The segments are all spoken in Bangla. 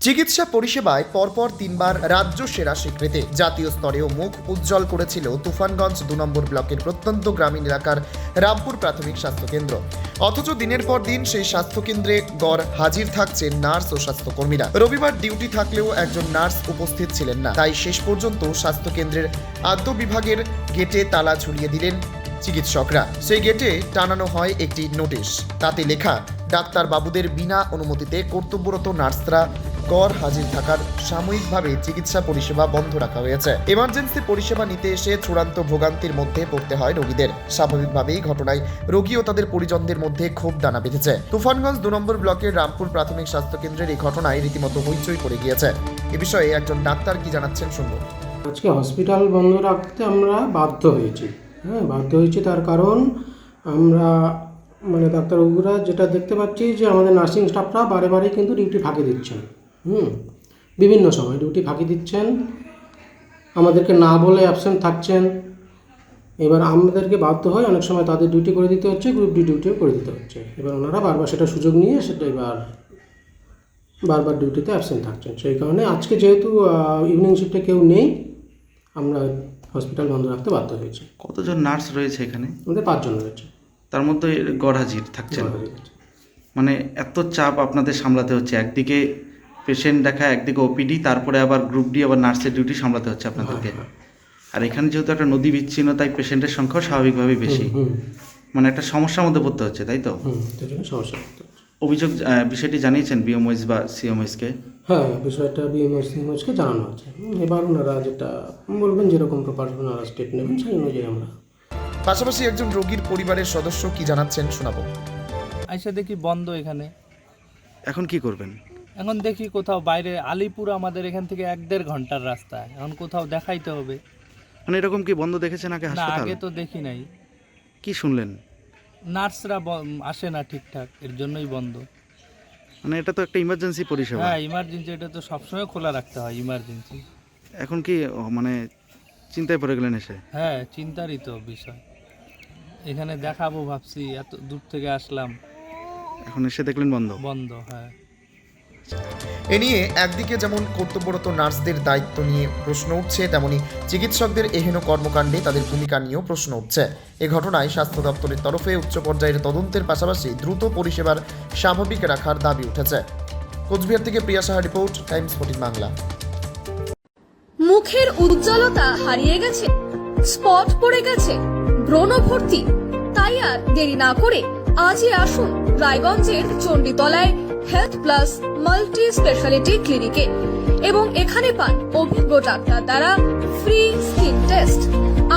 চিকিৎসা পরিষেবায় পরপর 3বার রাজ্য সেরা স্বীকৃতি। জাতীয় স্তরেও মুখ উজ্জ্বল করেছিল তুফানগঞ্জ 2 নম্বর ব্লকের প্রত্যন্ত গ্রামীণ এলাকার রামপুর প্রাথমিক স্বাস্থ্যকেন্দ্র। অথচ দিনের পর দিন সেই স্বাস্থ্যকেন্দ্রে গড় হাজির থাকছেন নার্স ও স্বাস্থ্যকর্মীরা। রবিবার ডিউটি থাকলেও একজন নার্স উপস্থিত ছিলেন না, তাই শেষ পর্যন্ত স্বাস্থ্যকেন্দ্রের আদ্য বিভাগের গেটে তালা ঝুলিয়ে দিলেন চিকিৎসকরা। সেই গেটে টানানো হয় একটি নোটিশ, তাতে লেখা, ডাক্তার বাবুদের বিনা অনুমতিতে কর্তব্যরত নার্সরা গড় হাজির থাকার সাময়িকভাবে চিকিৎসা পরিষেবা বন্ধ রাখা হয়েছে। এমার্জেন্সি পরিষেবা নিতে এসে চূড়ান্ত ভোগান্তির মধ্যে পড়তে হয় রোগীদের। স্বাভাবিকভাবেই ঘটনায় রোগী ও তাদের পরিজনদের মধ্যে ক্ষোভ দানা বেঁধেছে। তুফানগঞ্জ 2 নম্বর ব্লকের রামপুর প্রাথমিক স্বাস্থ্যকেন্দ্রের এই ঘটনায় রীতিমতো হইচই পড়ে গিয়েছে। এ বিষয়ে একজন ডাক্তার কি জানাচ্ছেন শুনুন। আজকে হসপিটাল বন্ধ রাখতে আমরা বাধ্য হয়েছি। বাধ্য হয়েছি তার কারণ আমরা ডাক্তারবাবুরা যেটা দেখতে পাচ্ছি যে আমাদের নার্সিং স্টাফরা বারে বারে কিন্তু ডিউটি ফাঁকি দিচ্ছেন। বিভিন্ন সময় ডিউটি ফাঁকি দিচ্ছেন, আমাদেরকে না বলে অ্যাবসেন্ট থাকছেন। এবার আমাদেরকে বাধ্য হয় অনেক সময় তাদের ডিউটি করে দিতে হচ্ছে, গ্রুপ ডি ডিউটিও করে দিতে হচ্ছে। এবার ওনারা বারবার সেটা সুযোগ নিয়ে বারবার ডিউটিতে অ্যাবসেন্ট থাকছেন। সেই কারণে আজকে যেহেতু ইভিনিং শিফটে কেউ নেই, আমরা হসপিটাল বন্ধ রাখতে বাধ্য হয়েছি। কতজন নার্স রয়েছে এখানে? আমাদের 5 জন রয়েছে। তার মধ্যে গড়হাজির থাকছেন। মানে এত চাপ আপনাদের সামলাতে হচ্ছে, একদিকে পেশেন্ট দেখা, একদিকে ওপিডি, তারপরে আবার গ্রুপ ডি, আবার নার্সের ডিউটি সামলাতে হচ্ছে আপনাদেরকে। আর এখানে যেহেতু একটা নদী বিচ্ছিন্ন, তাই পেশেন্টের সংখ্যাও স্বাভাবিকভাবেই বেশি। মানে একটা সমস্যার মধ্যে পড়তে হচ্ছে, তাই তো? সমস্যা। অভিযোগ বিষয়টি জানিয়েছেন বিএমওএইচ বা সিএমওএইচকে? হ্যাঁ, বিষয়টা বিএমওএইচকে জানানো আছে। এবার ওনারা যেটা বলবেন, যেরকম প্রপার ওনারা স্টেপ নেবেন, সেই অনুযায়ী আমরা। পাশাপাশি একজন রোগীর পরিবারের সদস্য কি জানাচ্ছেন শোনাবো। আইসা দেখি বন্ধ এখানে। এখন কি করবেন? এখন দেখি কোথাও বাইরে, আলিপুর আমাদের এখান থেকে 1-1.5 ঘন্টার রাস্তা, এখন কোথাও দেখাইতে হবে। মানে এরকম কি বন্ধ দেখেছেন আগে না, হাসপাতাল? আগে তো দেখি নাই। কি শুনলেন? নার্সরা আসে না ঠিকঠাক, এর জন্যই বন্ধ। মানে এটা তো একটা ইমার্জেন্সি পরিষেবা। হ্যাঁ, ইমার্জেন্সি, এটা তো সবসময় খোলা রাখতে হয় ইমার্জেন্সি। এখন কি মানে চিন্তায় পড়ে গেলেন এসে? হ্যাঁ, চিন্তারই তো বিষয়। এখানে দেখাবো ভাবছি, এত দূর থেকে আসলাম, এখন এসে দেখলেন বন্ধ। বন্ধ। হ্যাঁ, এ নিয়ে একদিকে যেমন কর্তব্যরত নার্সদের দায়িত্ব নিয়ে প্রশ্ন উঠছে, তেমনি চিকিৎসকদের এহেন কর্মকাণ্ডে তাদের ভূমিকা নিয়েও প্রশ্ন উঠছে। এ ঘটনায় স্বাস্থ্য দপ্তরের তরফে উচ্চ পর্যায়ের তদন্তের পাশাপাশি দ্রুত পরিষেবার স্বাভাবিক রাখার দাবি উঠেছে। কোচবিহার থেকে প্রিয়া সাহা রিপোর্ট, টাইমস 14 বাংলা। মুখের উজ্জ্বলতা হারিয়ে গেছে, স্পট পড়ে গেছে, ব্রণ ভর্তি, তাই আর দেরি না করে আজই আসুন রায়গঞ্জের চণ্ডীতলায় হেলথ প্লাস মাল্টি স্পেশালিটি ক্লিনিকে এবং এখানে পান অভিজ্ঞ ডাক্তার দ্বারা ফ্রি স্কিন টেস্ট।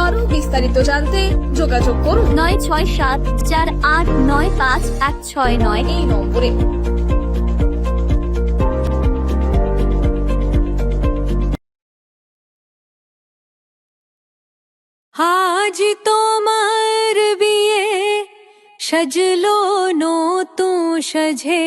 আরো বিস্তারিত জানতে যোগাযোগ করুন 9674895169 এই নম্বরে। আজ তোমার বিয়ে সাজলো নতুন সাজে।